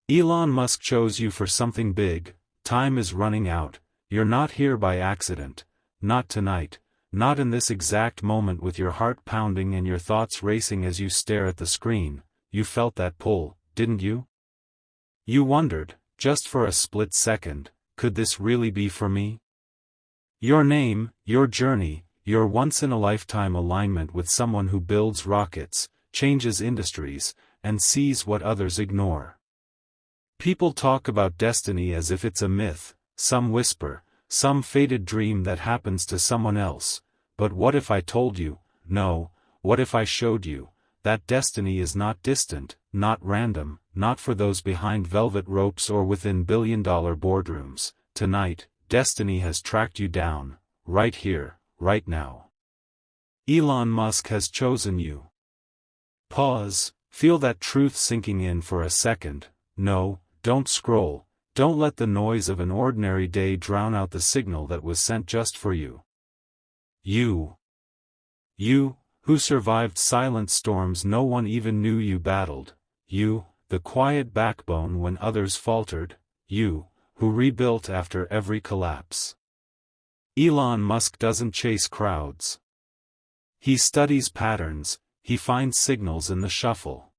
Elon Musk chose you for something big. Time is running out. You're not here by accident. Not tonight. Not in this exact moment with your heart pounding and your thoughts racing as you stare at the screen. You felt that pull, didn't you? You wondered, just for a split second, could this really be for me? Your name, your journey, your once-in-a-lifetime alignment with someone who builds rockets, changes industries, and sees what others ignore. People talk about destiny as if it's a myth, some whisper, some faded dream that happens to someone else. But what if I told you, no, what if I showed you, that destiny is not distant, not random, not for those behind velvet ropes or within billion-dollar boardrooms. Tonight, destiny has tracked you down, right here, right now. Elon Musk has chosen you. Pause, feel that truth sinking in for a second. No, don't scroll, don't let the noise of an ordinary day drown out the signal that was sent just for you. You, who survived silent storms no one even knew you battled. You, the quiet backbone when others faltered. You, who rebuilt after every collapse. Elon Musk doesn't chase crowds. He studies patterns, he finds signals in the shuffle.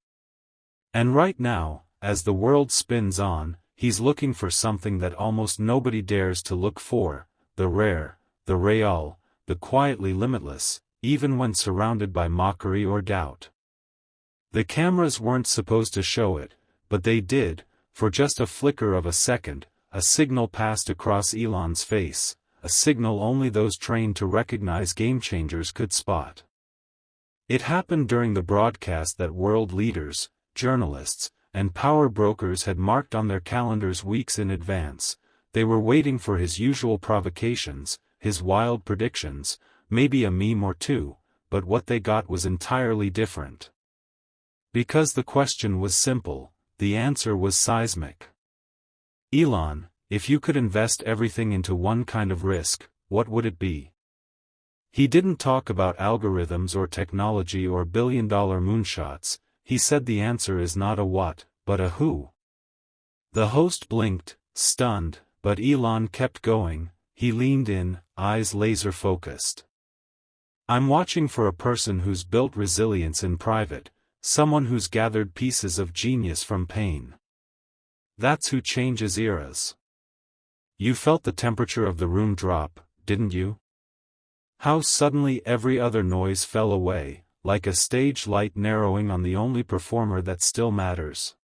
And right now, as the world spins on, he's looking for something that almost nobody dares to look for, the rare, the real, the quietly limitless, even when surrounded by mockery or doubt. The cameras weren't supposed to show it, but they did. For just a flicker of a second, a signal passed across Elon's face, a signal only those trained to recognize game-changers could spot. It happened during the broadcast that world leaders, journalists, and power brokers had marked on their calendars weeks in advance. They were waiting for his usual provocations, his wild predictions, maybe a meme or two, but what they got was entirely different. Because the question was simple, the answer was seismic. Elon, if you could invest everything into one kind of risk, what would it be? He didn't talk about algorithms or technology or billion-dollar moonshots. He said the answer is not a what, but a who. The host blinked, stunned, but Elon kept going. He leaned in, eyes laser-focused. I'm watching for a person who's built resilience in private, someone who's gathered pieces of genius from pain. That's who changes eras. You felt the temperature of the room drop, didn't you? How suddenly every other noise fell away, like a stage light narrowing on the only performer that still matters.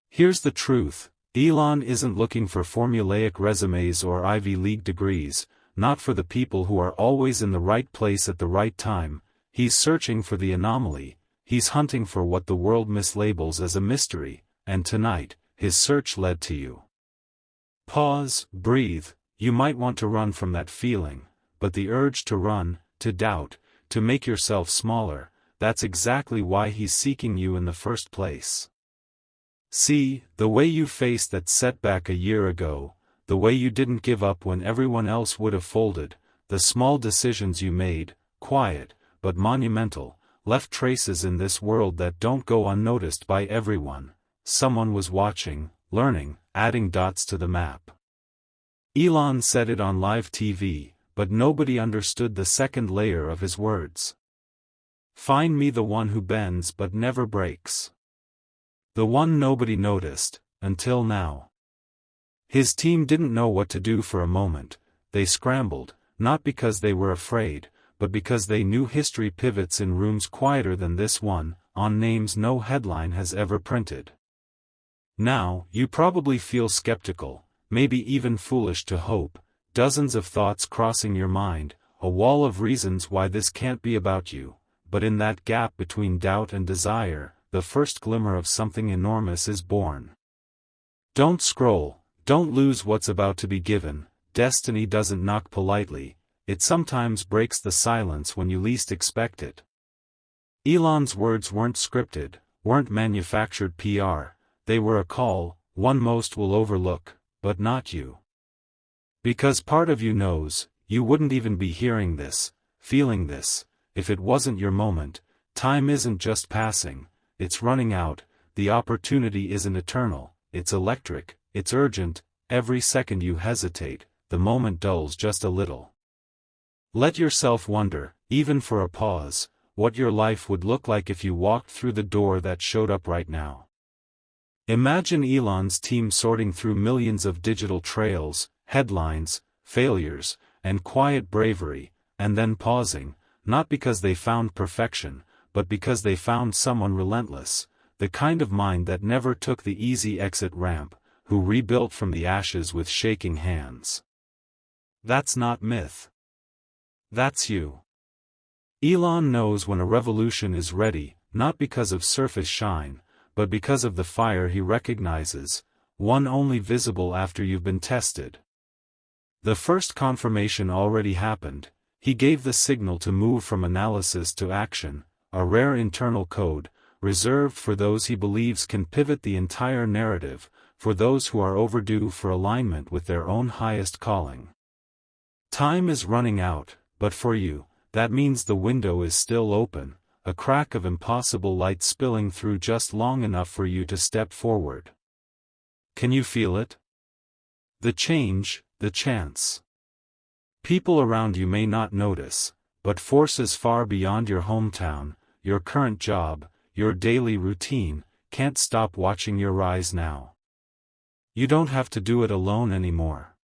Here's the truth, Elon isn't looking for formulaic resumes or Ivy League degrees, not for the people who are always in the right place at the right time. He's searching for the anomaly, he's hunting for what the world mislabels as a mystery, and tonight, his search led to you. Pause, breathe, you might want to run from that feeling, but the urge to run, to doubt, to make yourself smaller, that's exactly why he's seeking you in the first place. See, the way you faced that setback a year ago, the way you didn't give up when everyone else would have folded, the small decisions you made, quiet, but monumental, left traces in this world that don't go unnoticed by everyone. Someone was watching, learning, adding dots to the map. Elon said it on live TV, but nobody understood the second layer of his words. Find me the one who bends but never breaks. The one nobody noticed, until now. His team didn't know what to do for a moment. They scrambled, not because they were afraid, but because they knew history pivots in rooms quieter than this one, on names no headline has ever printed. Now, you probably feel skeptical, maybe even foolish to hope, dozens of thoughts crossing your mind, a wall of reasons why this can't be about you, but in that gap between doubt and desire, the first glimmer of something enormous is born. Don't scroll, don't lose what's about to be given. Destiny doesn't knock politely, it sometimes breaks the silence when you least expect it. Elon's words weren't scripted, weren't manufactured PR, they were a call, one most will overlook, but not you. Because part of you knows, you wouldn't even be hearing this, feeling this, if it wasn't your moment. Time isn't just passing, it's running out, the opportunity isn't eternal, it's electric, it's urgent. Every second you hesitate, the moment dulls just a little. Let yourself wonder, even for a pause, what your life would look like if you walked through the door that showed up right now. Imagine Elon's team sorting through millions of digital trails, headlines, failures, and quiet bravery, and then pausing, not because they found perfection, but because they found someone relentless, the kind of mind that never took the easy exit ramp, who rebuilt from the ashes with shaking hands. That's not myth. That's you. Elon knows when a revolution is ready, not because of surface shine, but because of the fire he recognizes, one only visible after you've been tested. The first confirmation already happened. He gave the signal to move from analysis to action, a rare internal code, reserved for those he believes can pivot the entire narrative, for those who are overdue for alignment with their own highest calling. Time is running out, but for you, that means the window is still open, a crack of impossible light spilling through just long enough for you to step forward. Can you feel it? The change, the chance. People around you may not notice, but forces far beyond your hometown, your current job, your daily routine, can't stop watching your rise now. You don't have to do it alone anymore.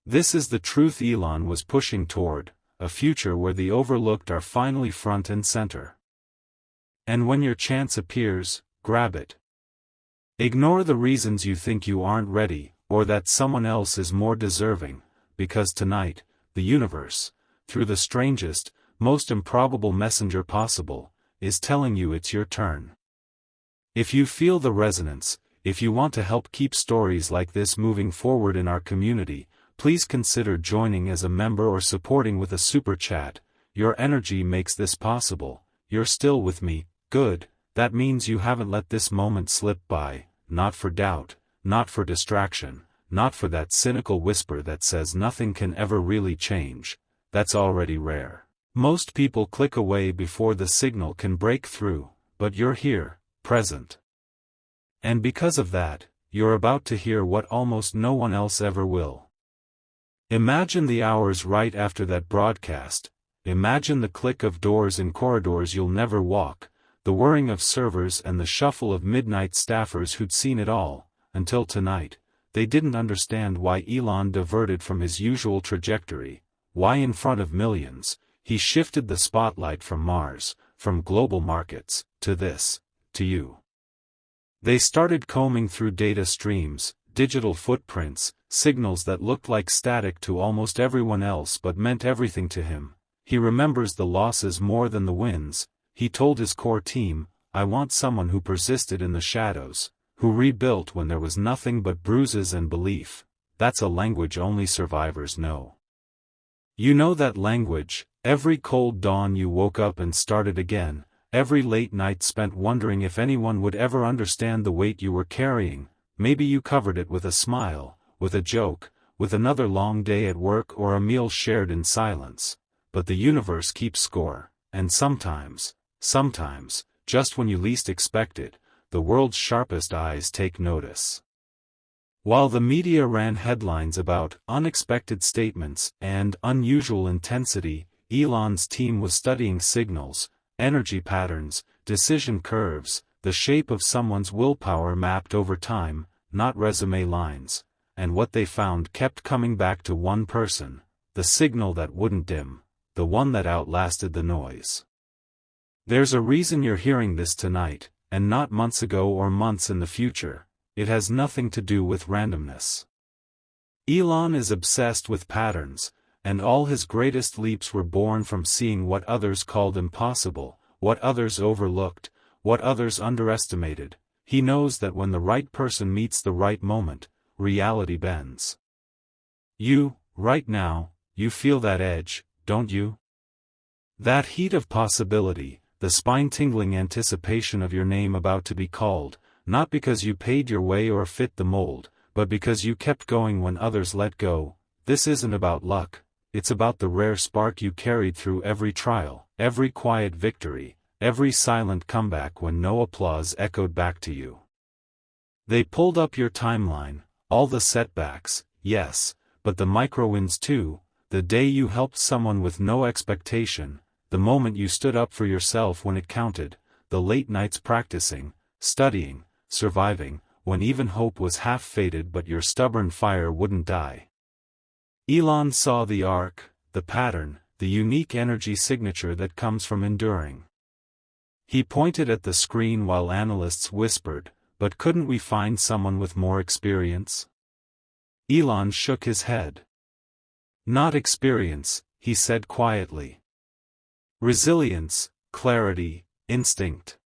This is the truth Elon was pushing toward, a future where the overlooked are finally front and center. And when your chance appears, grab it. Ignore the reasons you think you aren't ready, or that someone else is more deserving, because tonight, the universe, through the strangest, most improbable messenger possible, is telling you it's your turn. If you feel the resonance, if you want to help keep stories like this moving forward in our community, please consider joining as a member or supporting with a super chat. Your energy makes this possible. You're still with me, good, that means you haven't let this moment slip by, not for doubt, not for distraction, not for that cynical whisper that says nothing can ever really change. That's already rare. Most people click away before the signal can break through, but you're here, present. And because of that, you're about to hear what almost no one else ever will. Imagine the hours right after that broadcast. Imagine the click of doors in corridors you'll never walk, the whirring of servers and the shuffle of midnight staffers who'd seen it all. Until tonight, they didn't understand why Elon diverted from his usual trajectory, why in front of millions, he shifted the spotlight from Mars, from global markets, to this, to you. They started combing through data streams, digital footprints, signals that looked like static to almost everyone else but meant everything to him. He remembers the losses more than the wins. He told his core team, I want someone who persisted in the shadows, who rebuilt when there was nothing but bruises and belief. That's a language only survivors know. You know that language, every cold dawn you woke up and started again, every late night spent wondering if anyone would ever understand the weight you were carrying. Maybe you covered it with a smile, with a joke, with another long day at work or a meal shared in silence. But the universe keeps score, and sometimes, just when you least expect it, the world's sharpest eyes take notice. While the media ran headlines about unexpected statements and unusual intensity, Elon's team was studying signals, energy patterns, decision curves, the shape of someone's willpower mapped over time, not resume lines, and what they found kept coming back to one person, the signal that wouldn't dim, the one that outlasted the noise. There's a reason you're hearing this tonight, and not months ago or months in the future. It has nothing to do with randomness. Elon is obsessed with patterns, and all his greatest leaps were born from seeing what others called impossible, what others overlooked, what others underestimated. He knows that when the right person meets the right moment, reality bends. You, right now, you feel that edge, don't you? That heat of possibility, the spine-tingling anticipation of your name about to be called, not because you paid your way or fit the mold, but because you kept going when others let go. This isn't about luck, it's about the rare spark you carried through every trial, every quiet victory, every silent comeback when no applause echoed back to you. They pulled up your timeline, all the setbacks, yes, but the micro-wins too, the day you helped someone with no expectation, the moment you stood up for yourself when it counted, the late nights practicing, studying, surviving, when even hope was half faded but your stubborn fire wouldn't die. Elon saw the arc, the pattern, the unique energy signature that comes from enduring. He pointed at the screen while analysts whispered, "But couldn't we find someone with more experience?" Elon shook his head. "Not experience," he said quietly. "Resilience, clarity, instinct.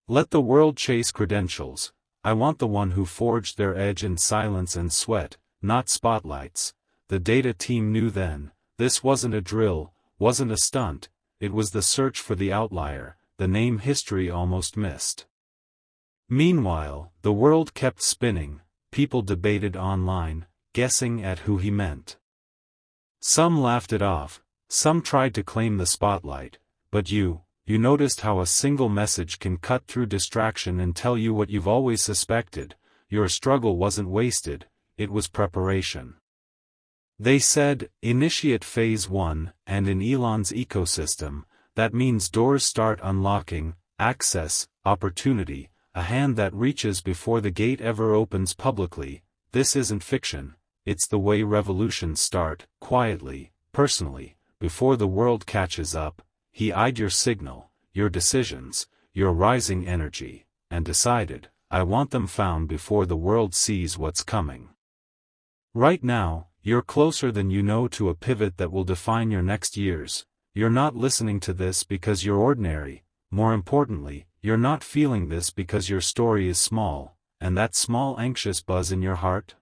Let the world chase credentials. I want the one who forged their edge in silence and sweat, not spotlights." The data team knew then, this wasn't a drill, wasn't a stunt, it was the search for the outlier, the name history almost missed. Meanwhile, the world kept spinning, people debated online, guessing at who he meant. Some laughed it off, some tried to claim the spotlight, but you noticed how a single message can cut through distraction and tell you what you've always suspected. Your struggle wasn't wasted, it was preparation. They said, initiate phase 1, and in Elon's ecosystem, that means doors start unlocking, access, opportunity, a hand that reaches before the gate ever opens publicly. This isn't fiction, it's the way revolutions start, quietly, personally, before the world catches up. He eyed your signal, your decisions, your rising energy, and decided, I want them found before the world sees what's coming. Right now, you're closer than you know to a pivot that will define your next years. You're not listening to this because you're ordinary, more importantly, you're not feeling this because your story is small, and that small anxious buzz in your heart?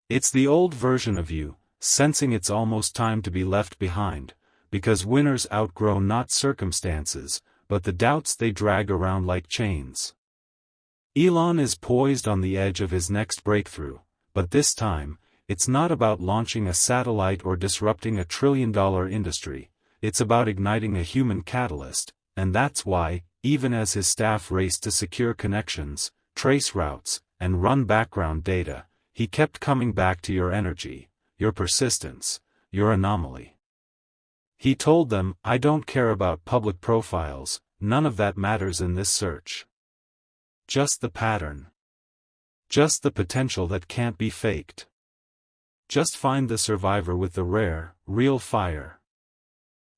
It's the old version of you, sensing it's almost time to be left behind, because winners outgrow not circumstances, but the doubts they drag around like chains. Elon is poised on the edge of his next breakthrough, but this time, it's not about launching a satellite or disrupting a trillion-dollar industry, it's about igniting a human catalyst, and that's why, even as his staff raced to secure connections, trace routes, and run background data, he kept coming back to your energy, your persistence, your anomaly. He told them, I don't care about public profiles, none of that matters in this search. Just the pattern. Just the potential that can't be faked. Just find the survivor with the rare, real fire.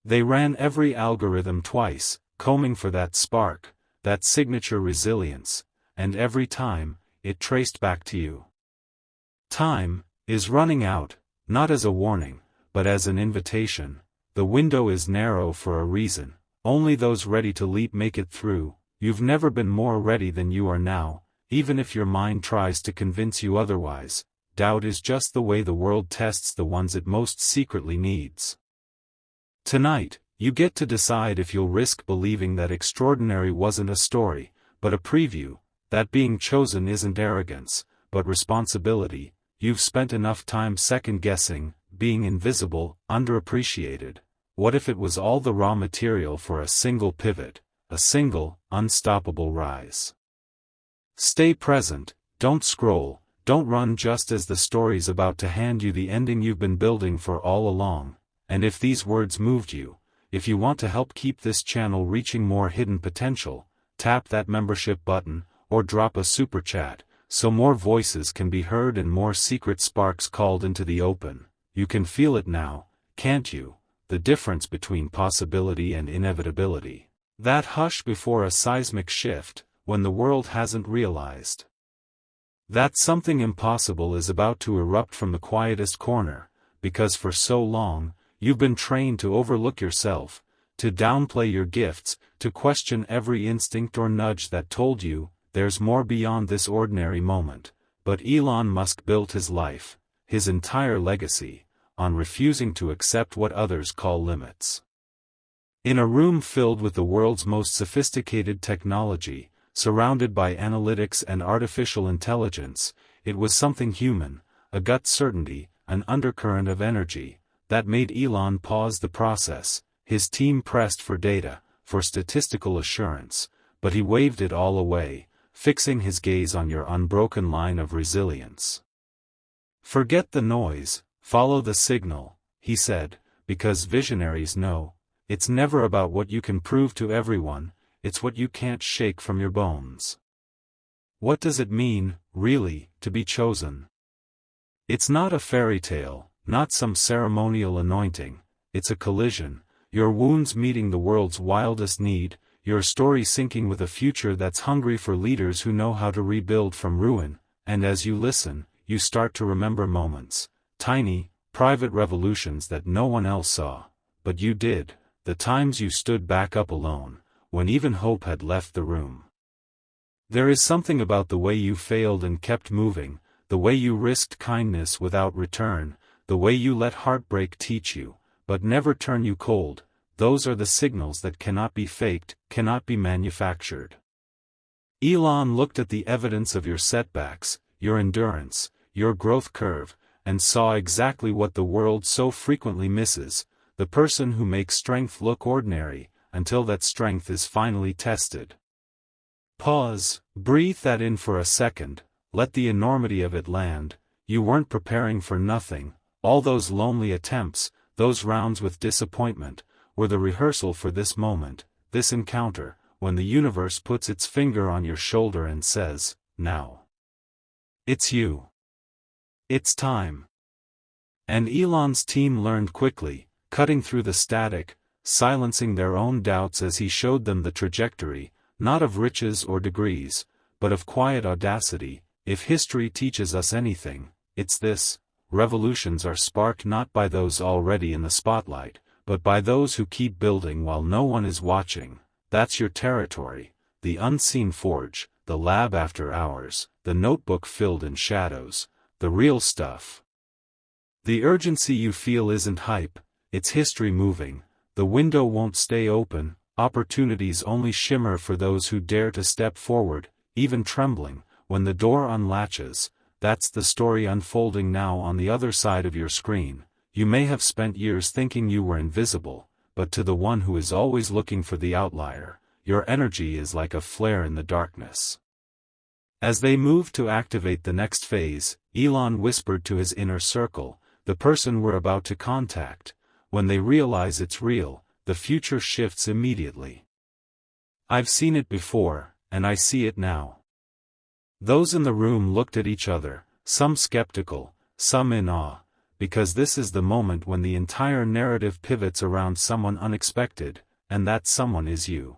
They ran every algorithm twice, combing for that spark, that signature resilience, and every time, it traced back to you. Time is running out, not as a warning, but as an invitation. The window is narrow for a reason, only those ready to leap make it through. You've never been more ready than you are now, even if your mind tries to convince you otherwise. Doubt is just the way the world tests the ones it most secretly needs. Tonight, you get to decide if you'll risk believing that extraordinary wasn't a story, but a preview, that being chosen isn't arrogance, but responsibility. You've spent enough time second-guessing, being invisible, underappreciated. What if it was all the raw material for a single pivot, a single, unstoppable rise? Stay present, don't scroll, don't run just as the story's about to hand you the ending you've been building for all along. And if these words moved you, if you want to help keep this channel reaching more hidden potential, tap that membership button, or drop a super chat, so more voices can be heard and more secret sparks called into the open. You can feel it now, can't you? The difference between possibility and inevitability. That hush before a seismic shift, when the world hasn't realized that something impossible is about to erupt from the quietest corner, because for so long, you've been trained to overlook yourself, to downplay your gifts, to question every instinct or nudge that told you, there's more beyond this ordinary moment. But Elon Musk built his life, his entire legacy, on refusing to accept what others call limits. In a room filled with the world's most sophisticated technology, surrounded by analytics and artificial intelligence, it was something human, a gut certainty, an undercurrent of energy, that made Elon pause the process. His team pressed for data, for statistical assurance, but he waved it all away, fixing his gaze on your unbroken line of resilience. "Forget the noise, follow the signal," he said, "because visionaries know, it's never about what you can prove to everyone, it's what you can't shake from your bones." What does it mean, really, to be chosen? It's not a fairy tale, not some ceremonial anointing, it's a collision, your wounds meeting the world's wildest need, your story syncing with a future that's hungry for leaders who know how to rebuild from ruin, and as you listen, you start to remember moments, tiny, private revolutions that no one else saw, but you did, the times you stood back up alone, when even hope had left the room. There is something about the way you failed and kept moving, the way you risked kindness without return, the way you let heartbreak teach you, but never turn you cold. Those are the signals that cannot be faked, cannot be manufactured. Elon looked at the evidence of your setbacks, your endurance, your growth curve, and saw exactly what the world so frequently misses, the person who makes strength look ordinary, until that strength is finally tested. Pause, breathe that in for a second, let the enormity of it land. You weren't preparing for nothing, all those lonely attempts, those rounds with disappointment, were the rehearsal for this moment, this encounter, when the universe puts its finger on your shoulder and says, "Now. It's you. It's time." And Elon's team learned quickly, cutting through the static, silencing their own doubts as he showed them the trajectory, not of riches or degrees, but of quiet audacity. If history teaches us anything, it's this: revolutions are sparked not by those already in the spotlight, but by those who keep building while no one is watching. That's your territory, the unseen forge, the lab after hours, the notebook filled in shadows, the real stuff. The urgency you feel isn't hype, it's history moving. The window won't stay open, opportunities only shimmer for those who dare to step forward, even trembling. When the door unlatches, that's the story unfolding now on the other side of your screen. You may have spent years thinking you were invisible, but to the one who is always looking for the outlier, your energy is like a flare in the darkness. As they moved to activate the next phase, Elon whispered to his inner circle, the person we're about to contact. When they realize it's real, the future shifts immediately. I've seen it before, and I see it now. Those in the room looked at each other, some skeptical, some in awe, because this is the moment when the entire narrative pivots around someone unexpected, and that someone is you.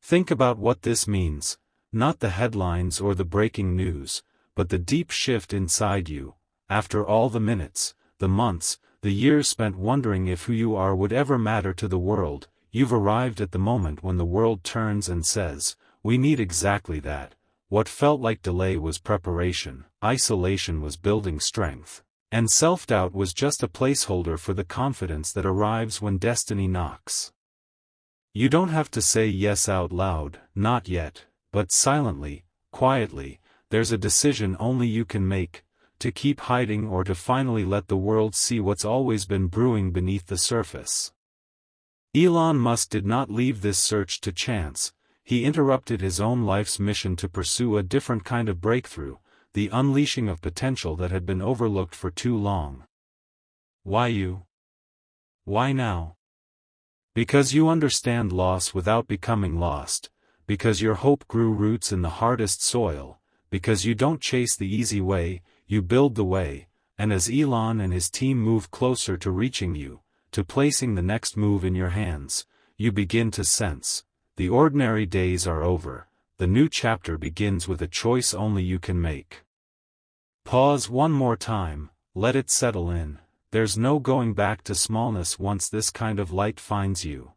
Think about what this means, not the headlines or the breaking news, but the deep shift inside you. After all the minutes, the months, the years spent wondering if who you are would ever matter to the world, you've arrived at the moment when the world turns and says, "We need exactly that." What felt like delay was preparation, isolation was building strength, and self-doubt was just a placeholder for the confidence that arrives when destiny knocks. You don't have to say yes out loud, not yet, but silently, quietly, there's a decision only you can make, to keep hiding or to finally let the world see what's always been brewing beneath the surface. Elon Musk did not leave this search to chance. He interrupted his own life's mission to pursue a different kind of breakthrough, the unleashing of potential that had been overlooked for too long. Why you? Why now? Because you understand loss without becoming lost, because your hope grew roots in the hardest soil, because you don't chase the easy way, you build the way, and as Elon and his team move closer to reaching you, to placing the next move in your hands, you begin to sense, the ordinary days are over, the new chapter begins with a choice only you can make. Pause one more time, let it settle in, there's no going back to smallness once this kind of light finds you.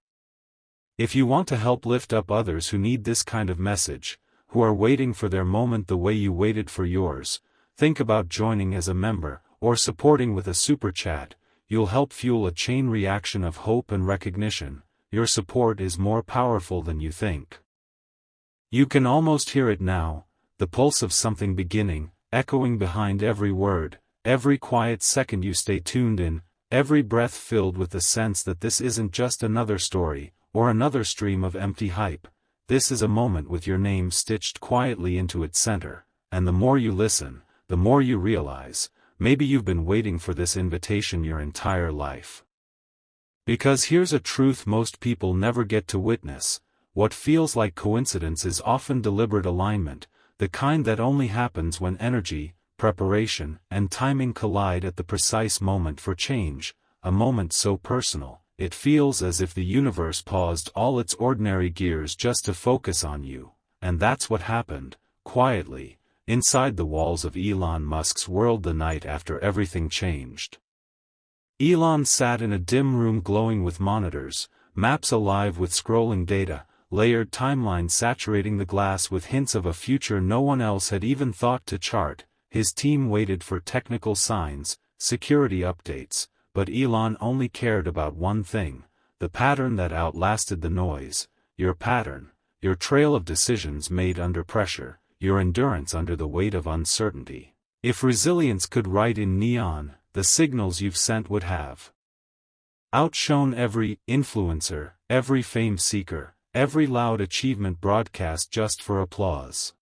If you want to help lift up others who need this kind of message, who are waiting for their moment the way you waited for yours, think about joining as a member, or supporting with a super chat. You'll help fuel a chain reaction of hope and recognition. Your support is more powerful than you think. You can almost hear it now, the pulse of something beginning, echoing behind every word, every quiet second you stay tuned in, every breath filled with the sense that this isn't just another story, or another stream of empty hype. this is a moment with your name stitched quietly into its center, and the more you listen, the more you realize, maybe you've been waiting for this invitation your entire life. Because here's a truth most people never get to witness: what feels like coincidence is often deliberate alignment, the kind that only happens when energy, preparation, and timing collide at the precise moment for change, a moment so personal, it feels as if the universe paused all its ordinary gears just to focus on you. And that's what happened, quietly, inside the walls of Elon Musk's world the night after everything changed. Elon sat in a dim room glowing with monitors, maps alive with scrolling data, layered timelines saturating the glass with hints of a future no one else had even thought to chart. His team waited for technical signs, security updates, but Elon only cared about one thing: the pattern that outlasted the noise, your pattern, your trail of decisions made under pressure, your endurance under the weight of uncertainty. If resilience could write in neon, the signals you've sent would have outshone every influencer, every fame seeker, every loud achievement broadcast just for applause.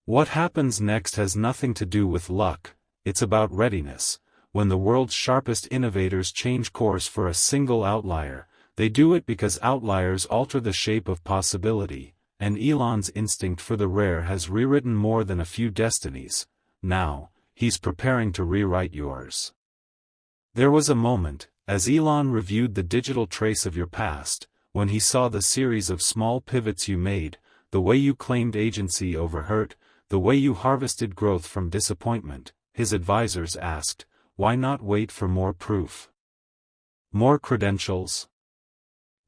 What happens next has nothing to do with luck, it's about readiness. When the world's sharpest innovators change course for a single outlier, they do it because outliers alter the shape of possibility, and Elon's instinct for the rare has rewritten more than a few destinies. Now, he's preparing to rewrite yours. There was a moment, as Elon reviewed the digital trace of your past, when he saw the series of small pivots you made, the way you claimed agency over hurt, the way you harvested growth from disappointment. His advisors asked, why not wait for more proof? More credentials?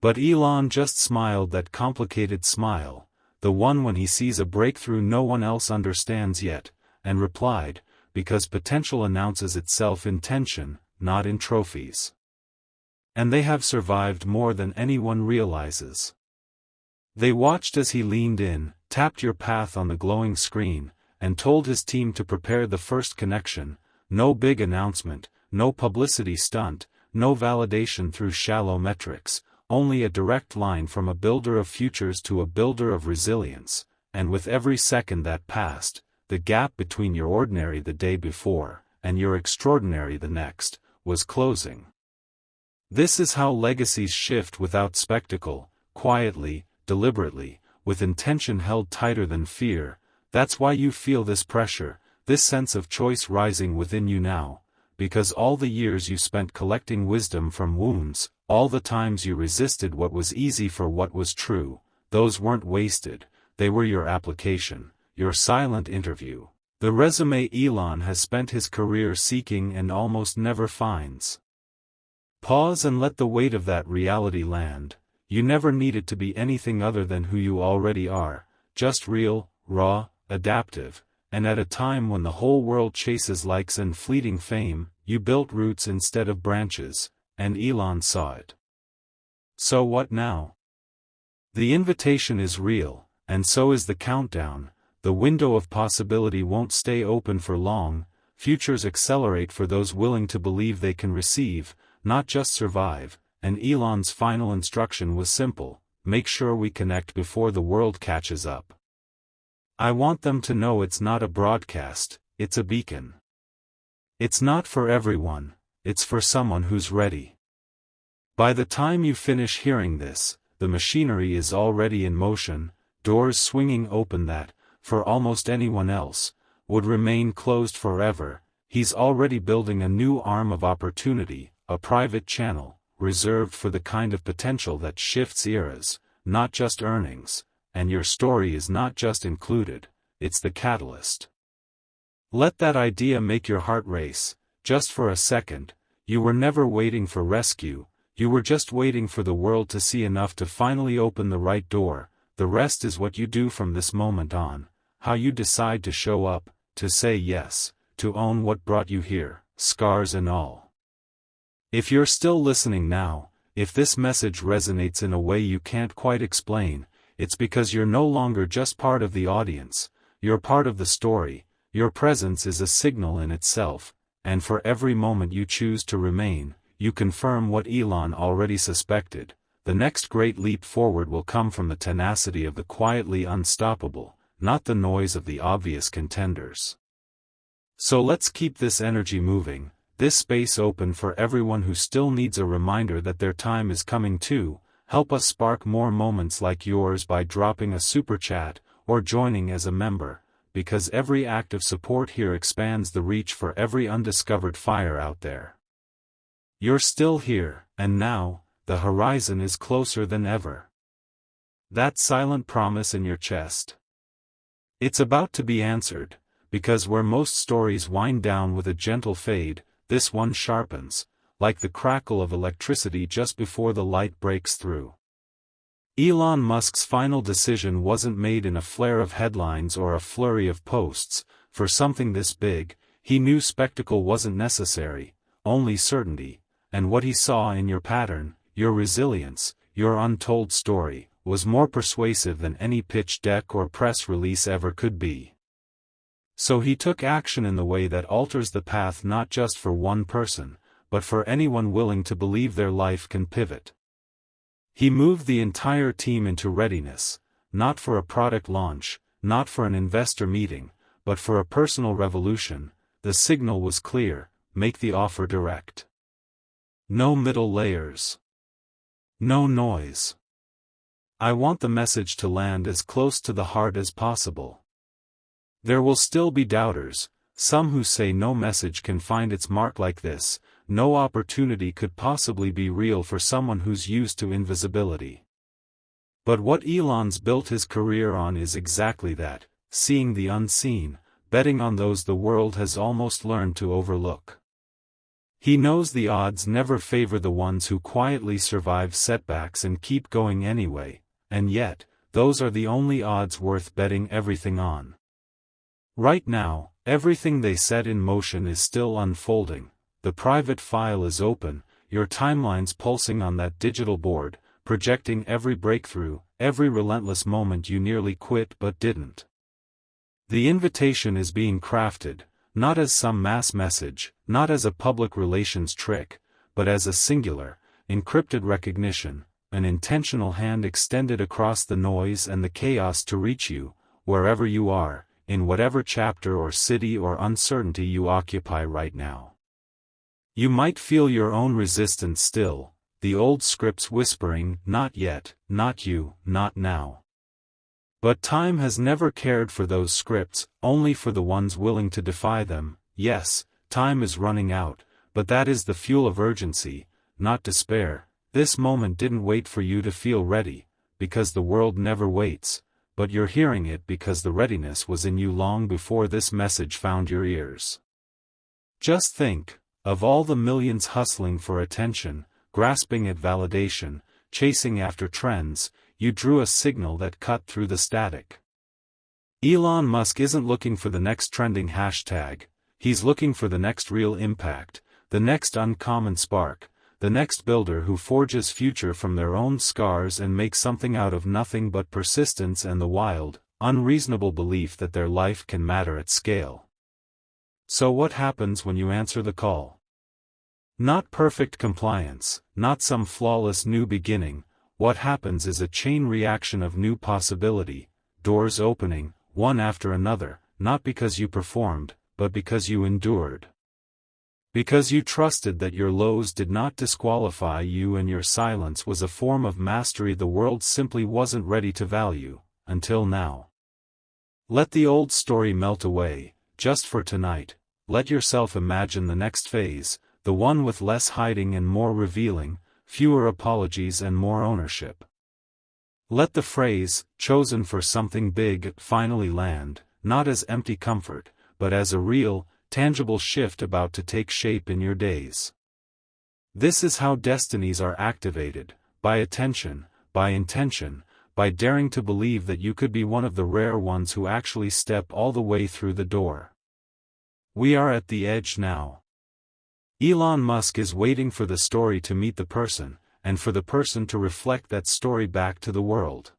But Elon just smiled that complicated smile, the one when he sees a breakthrough no one else understands yet, and replied, because potential announces itself in tension, not in trophies. And they have survived more than anyone realizes. They watched as he leaned in, tapped your path on the glowing screen, and told his team to prepare the first connection. No big announcement, no publicity stunt, no validation through shallow metrics, only a direct line from a builder of futures to a builder of resilience. And with every second that passed, the gap between your ordinary the day before, and your extraordinary the next, was closing. This is how legacies shift without spectacle, quietly, deliberately, with intention held tighter than fear. That's why you feel this pressure, this sense of choice rising within you now, because all the years you spent collecting wisdom from wounds, all the times you resisted what was easy for what was true, those weren't wasted, they were your application, your silent interview, the resume Elon has spent his career seeking and almost never finds. Pause and let the weight of that reality land. You never needed to be anything other than who you already are, just real, raw, adaptive, and at a time when the whole world chases likes and fleeting fame, you built roots instead of branches, and Elon saw it. So what now? The invitation is real, and so is the countdown. The window of possibility won't stay open for long. Futures accelerate for those willing to believe they can receive, not just survive. And Elon's final instruction was simple: make sure we connect before the world catches up. I want them to know it's not a broadcast, it's a beacon. It's not for everyone, it's for someone who's ready. By the time you finish hearing this, the machinery is already in motion, doors swinging open that, for almost anyone else, would remain closed forever. He's already building a new arm of opportunity, a private channel, reserved for the kind of potential that shifts eras, not just earnings, and your story is not just included, it's the catalyst. Let that idea make your heart race, just for a second. You were never waiting for rescue, you were just waiting for the world to see enough to finally open the right door. The rest is what you do from this moment on, how you decide to show up, to say yes, to own what brought you here, scars and all. If you're still listening now, if this message resonates in a way you can't quite explain, it's because you're no longer just part of the audience, you're part of the story. Your presence is a signal in itself, and for every moment you choose to remain, you confirm what Elon already suspected: the next great leap forward will come from the tenacity of the quietly unstoppable, not the noise of the obvious contenders. So let's keep this energy moving, this space open for everyone who still needs a reminder that their time is coming too. Help us spark more moments like yours by dropping a super chat, or joining as a member, because every act of support here expands the reach for every undiscovered fire out there. You're still here, and now, the horizon is closer than ever. That silent promise in your chest. It's about to be answered, because where most stories wind down with a gentle fade, this one sharpens, like the crackle of electricity just before the light breaks through. Elon Musk's final decision wasn't made in a flare of headlines or a flurry of posts. For something this big, he knew spectacle wasn't necessary, only certainty, and what he saw in your pattern, your resilience, your untold story, was more persuasive than any pitch deck or press release ever could be. So he took action in the way that alters the path not just for one person, but for anyone willing to believe their life can pivot. He moved the entire team into readiness, not for a product launch, not for an investor meeting, but for a personal revolution. The signal was clear: make the offer direct. No middle layers. No noise. I want the message to land as close to the heart as possible. There will still be doubters, some who say no message can find its mark like this, no opportunity could possibly be real for someone who's used to invisibility. But what Elon's built his career on is exactly that, seeing the unseen, betting on those the world has almost learned to overlook. He knows the odds never favor the ones who quietly survive setbacks and keep going anyway, and yet, those are the only odds worth betting everything on. Right now, everything they set in motion is still unfolding. The private file is open, your timeline's pulsing on that digital board, projecting every breakthrough, every relentless moment you nearly quit but didn't. The invitation is being crafted, not as some mass message, not as a public relations trick, but as a singular, encrypted recognition, an intentional hand extended across the noise and the chaos to reach you, wherever you are, in whatever chapter or city or uncertainty you occupy right now. You might feel your own resistance still, the old scripts whispering, not yet, not you, not now. But time has never cared for those scripts, only for the ones willing to defy them. Yes, time is running out, but that is the fuel of urgency, not despair. This moment didn't wait for you to feel ready, because the world never waits, but you're hearing it because the readiness was in you long before this message found your ears. Just think, of all the millions hustling for attention, grasping at validation, chasing after trends, you drew a signal that cut through the static. Elon Musk isn't looking for the next trending hashtag, he's looking for the next real impact, the next uncommon spark, the next builder who forges future from their own scars and makes something out of nothing but persistence and the wild, unreasonable belief that their life can matter at scale. So what happens when you answer the call? Not perfect compliance, not some flawless new beginning. What happens is a chain reaction of new possibility, doors opening, one after another, not because you performed, but because you endured. Because you trusted that your lows did not disqualify you and your silence was a form of mastery the world simply wasn't ready to value, until now. Let the old story melt away, just for tonight. Let yourself imagine the next phase, the one with less hiding and more revealing, fewer apologies and more ownership. Let the phrase, chosen for something big, finally land, not as empty comfort, but as a real, tangible shift about to take shape in your days. This is how destinies are activated, by attention, by intention, by daring to believe that you could be one of the rare ones who actually step all the way through the door. We are at the edge now. Elon Musk is waiting for the story to meet the person, and for the person to reflect that story back to the world.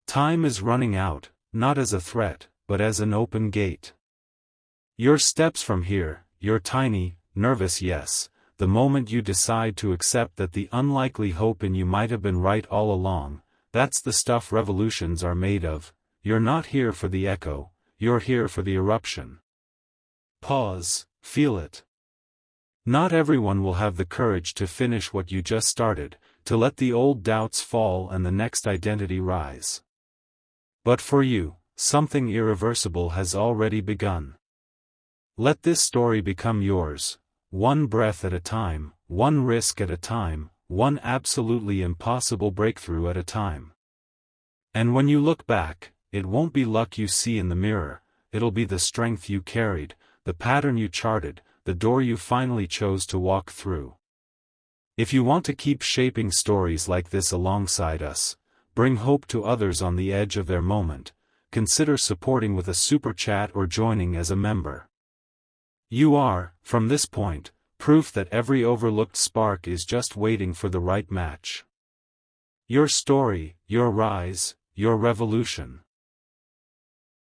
Time is running out, not as a threat, but as an open gate. Your steps from here, your tiny, nervous yes, the moment you decide to accept that the unlikely hope in you might have been right all along, that's the stuff revolutions are made of. You're not here for the echo, you're here for the eruption. Pause, feel it. Not everyone will have the courage to finish what you just started, to let the old doubts fall and the next identity rise. But for you, something irreversible has already begun. Let this story become yours, one breath at a time, one risk at a time, one absolutely impossible breakthrough at a time. And when you look back, it won't be luck you see in the mirror, it'll be the strength you carried, the pattern you charted, the door you finally chose to walk through. If you want to keep shaping stories like this alongside us, bring hope to others on the edge of their moment, consider supporting with a super chat or joining as a member. You are, from this point, proof that every overlooked spark is just waiting for the right match. Your story, your rise, your revolution.